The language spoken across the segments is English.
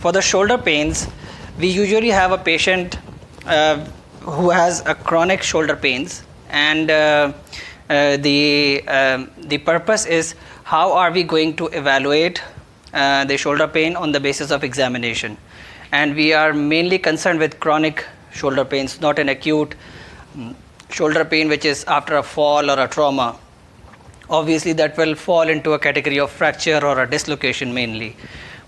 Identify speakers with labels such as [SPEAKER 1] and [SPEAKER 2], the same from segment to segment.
[SPEAKER 1] For the shoulder pains, we usually have a patient who has a chronic shoulder pains, and the purpose is how are we going to evaluate the shoulder pain on the basis of examination. And we are mainly concerned with chronic shoulder pains, not an acute shoulder pain which is after a fall or a trauma. Obviously that will fall into a category of fracture or a dislocation mainly.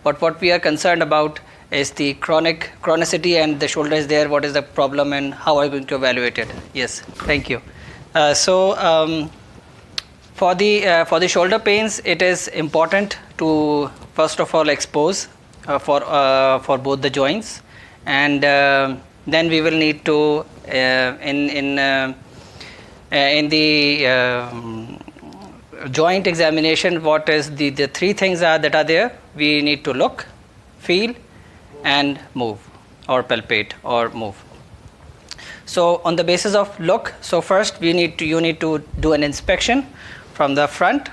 [SPEAKER 1] But what we are concerned about is the chronicity, and the shoulder is there, what is the problem and how are you going to evaluate it. Yes, thank you. For the shoulder pains, it is important to first of all expose for both the joints, and then we will need to in the joint examination, what is the three things that are there. We need to look, feel and move, or palpate or move. So on the basis of look, so first you need to do an inspection from the front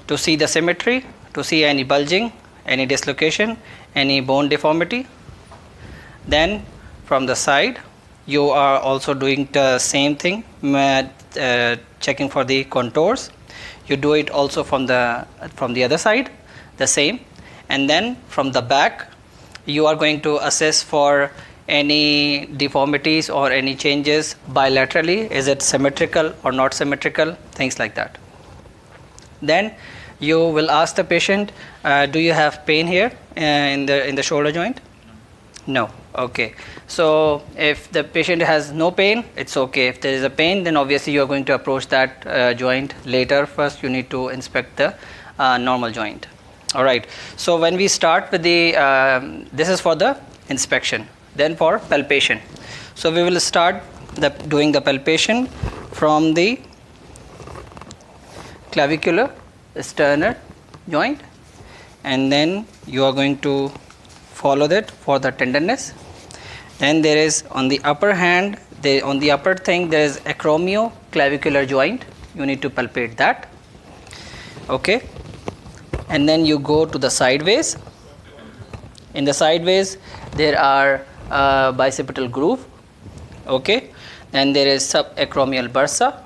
[SPEAKER 1] to see the symmetry, to see any bulging, any dislocation, any bone deformity. Then from the side you are also doing the same thing, checking for the contours. You do it also from the other side, the same. And then from the back you are going to assess for any deformities or any changes bilaterally. Is it symmetrical or not symmetrical, things like that. Then you will ask the patient, do you have pain here in the shoulder joint? No. Okay. So if the patient has no pain, it's okay. If there is a pain, then obviously you are going to approach that joint later. First you need to inspect the normal joint. All right. So when we start with the this is for the inspection. Then for palpation, so we will start doing the palpation from the clavicular sternal joint, and then you are going to follow that for the tenderness. Then there is on the upper hand, on the upper thing, there is acromioclavicular joint. You need to palpate that. Okay. And then you go to the sideways. In the sideways there are bicipital groove. Okay. Then there is subacromial bursa,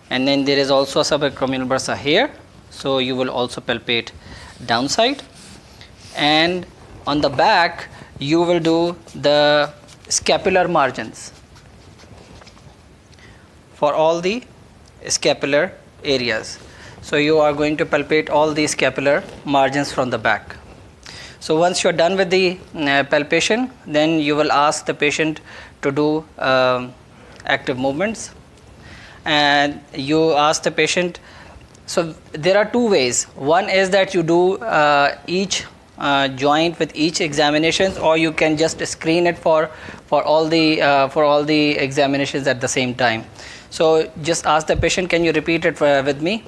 [SPEAKER 1] and then there is also a subacromial bursa here. So you will also palpate downside. And on the back you will do the scapular margins for all the scapular areas. So you are going to palpate all the scapular margins from the back. So once you are done with the palpation, then you will ask the patient to do active movements, and you ask the patient. So there are two ways. One is that you do each joint with each examinations, or you can just screen it for all the examinations at the same time. So just ask the patient, can you repeat it with me?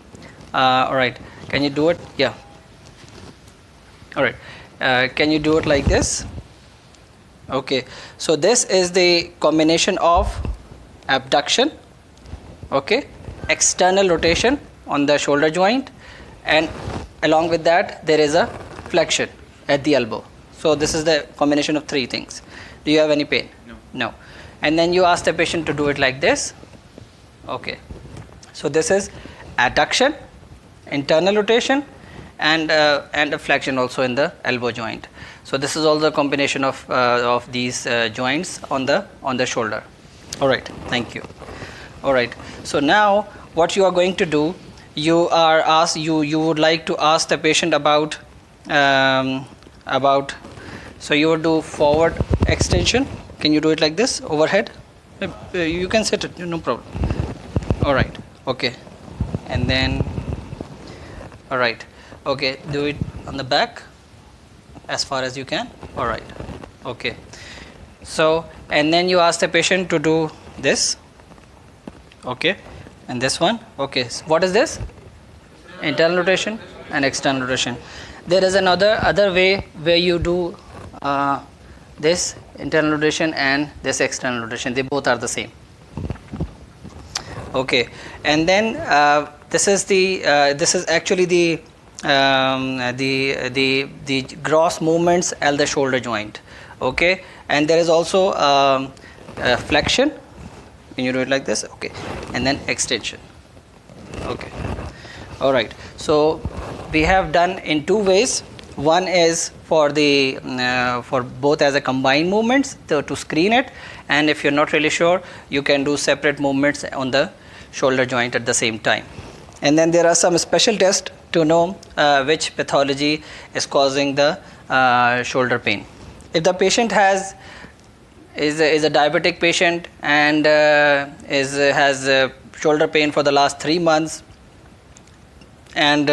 [SPEAKER 1] All right, can you do it? Yeah. All right, can you do it like this? Okay, so this is the combination of abduction, okay, external rotation on the shoulder joint, and along with that there is a flexion at the elbow. So this is the combination of three things. Do you have any pain?
[SPEAKER 2] No.
[SPEAKER 1] No. And then you ask the patient to do it like this. Okay, so this is adduction, internal rotation, and a flexion also in the elbow joint. So this is all the combination of these joints on the shoulder. All right, thank you. All right, so now what you are going to do, you would like to ask the patient about so you would do forward extension. Can you do it like this, overhead? You can set it, no problem. All right, okay. And then, all right, okay, do it on the back as far as you can. All right, okay. So, and then you ask the patient to do this, okay, and this one. Okay, so what is this? Internal rotation and external rotation. There is other way where you do this internal rotation and this external rotation. They both are the same. Okay, and then this is actually the the gross movements at the shoulder joint. Okay, and there is also flexion when you do it like this. Okay, and then extension. Okay, all right. So we have done in two ways. One is for the for both as a combined movements to screen it, and if you're not really sure, you can do separate movements on the shoulder joint at the same time. And then there are some special tests to know which pathology is causing the shoulder pain. If the patient is a diabetic patient and has shoulder pain for the last 3 months, and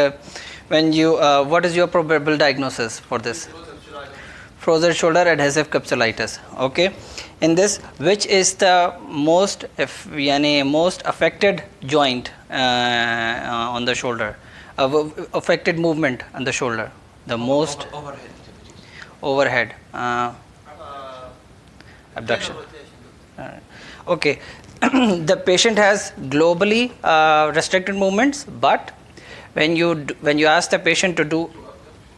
[SPEAKER 1] when you what is your probable diagnosis for this? Frozen shoulder adhesive capsulitis. Okay, in this, which is the most most affected joint on the shoulder, affected movement on the shoulder, the most overhead abduction. Okay, the patient has globally restricted movements, but when you ask the patient to do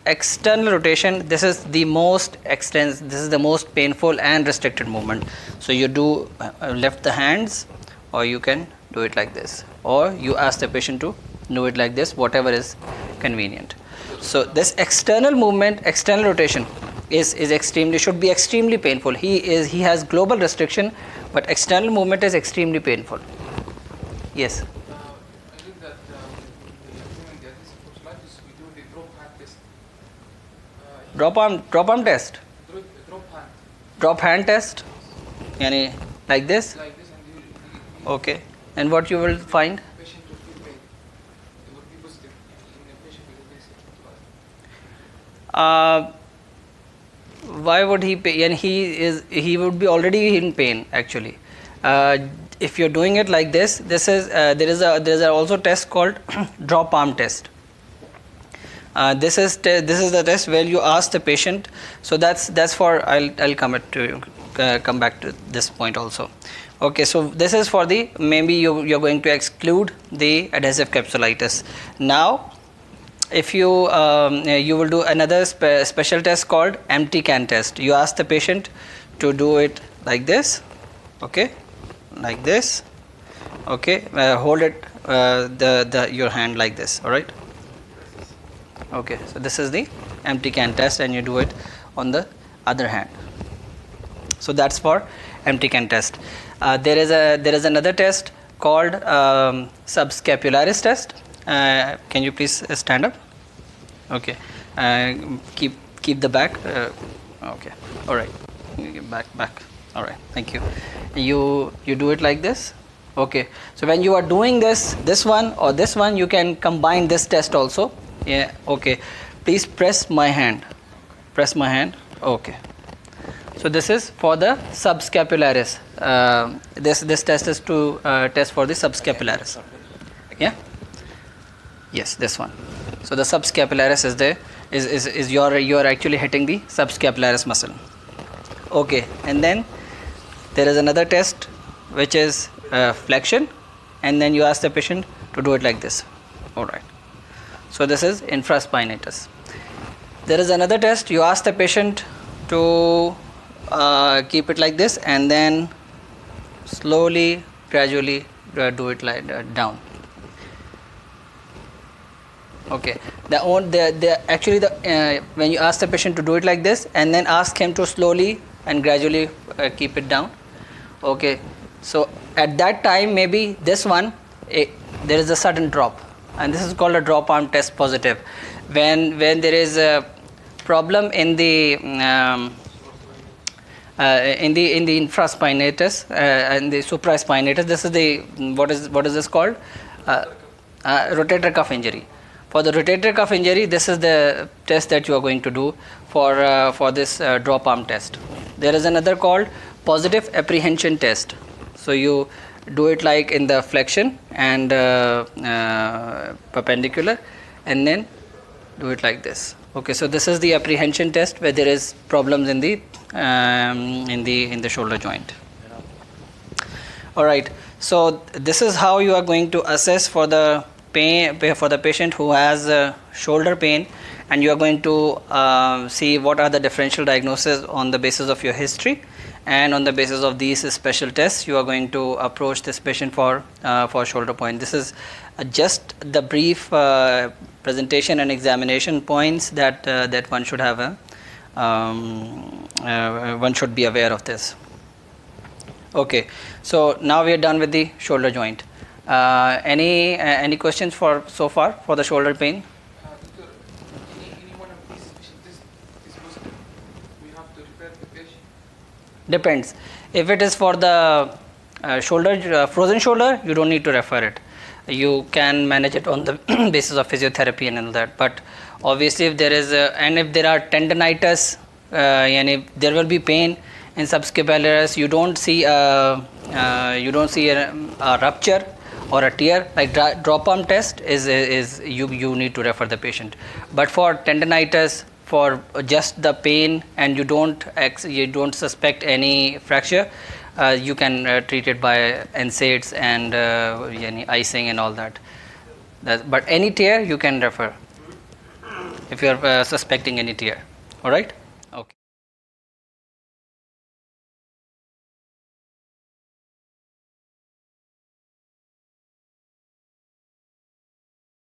[SPEAKER 1] external rotation, this is the most this is the most painful and restricted movement. So you do lift the hands, or you can do it like this, or you ask the patient to do it like this, whatever is convenient. So this external movement, external rotation is extremely, should be extremely painful. He has global restriction, but external movement is extremely painful. Yes. Drop arm test. Drop hand test. Yani like this. Okay. And what you will find? Why would he pay? And he would be already in pain actually. If you're doing it like this, there is also test called drop arm test. This is the test where you ask the patient. So that's for I'll come back to this point also. Okay, so this is for the, maybe you're going to exclude the adhesive capsulitis. Now, if you will do another special test called M.E.A test. You ask the patient to do it like this. Okay, like this. Okay, hold it your hand like this. All right. Okay, so this is the M.E.A test, and you do it on the other hand. So that's for M.E.A test. There is another test called subscapularis test. Can you please stand up? Okay. Keep the back. Okay. All right. Back. All right. Thank you. You do it like this. Okay. So when you are doing this one or this one, you can combine this test also. Yeah. Okay. Please press my hand. Press my hand. Okay. So this is for the subscapularis. This test is to test for the subscapularis. Yeah. Yes, this one. So the subscapularis is you are actually hitting the subscapularis muscle. Okay, and then there is another test which is flexion, and then you ask the patient to do it like this. All right. So this is infraspinatus. There is another test. You ask the patient to keep it like this, and then slowly, gradually do it like down. Okay. When you ask the patient to do it like this, and then ask him to slowly and gradually keep it down. Okay. So at that time, maybe this one, there is a sudden drop, and this is called a drop arm test positive. When there is a problem in the infraspinatus and the supraspinatus, this is the what is this called? Rotator cuff injury. For the rotator cuff injury, this is the test that you are going to do for this drop arm test. There is another called positive apprehension test. So you do it like in the flexion and perpendicular, and then do it like this. Okay, so this is the apprehension test where there is problems in the shoulder joint. All right. So this is how you are going to assess for the pain for the patient who has shoulder pain, and you are going to see what are the differential diagnoses on the basis of your history, and on the basis of these special tests you are going to approach this patient for shoulder point. This is just the brief presentation and examination points that one should have one should be aware of this. Okay, so now we are done with the shoulder joint. Any questions for so far for the shoulder pain?
[SPEAKER 2] Doctor, any one of these special tests is possible? We have to refer the patient.
[SPEAKER 1] Depends. If it is for the shoulder, frozen shoulder, you don't need to refer it. You can manage it on the basis of physiotherapy and all that. But obviously, if there is and if there are tendinitis, and if there will be pain in subscapularis, you don't see a rupture or a tear. Like drop arm test is you need to refer the patient. But for tendinitis, for just the pain, and you don't suspect any fracture, you can treat it by NSAIDs and any icing and all that. But any tear you can refer if you are suspecting any tear. All right.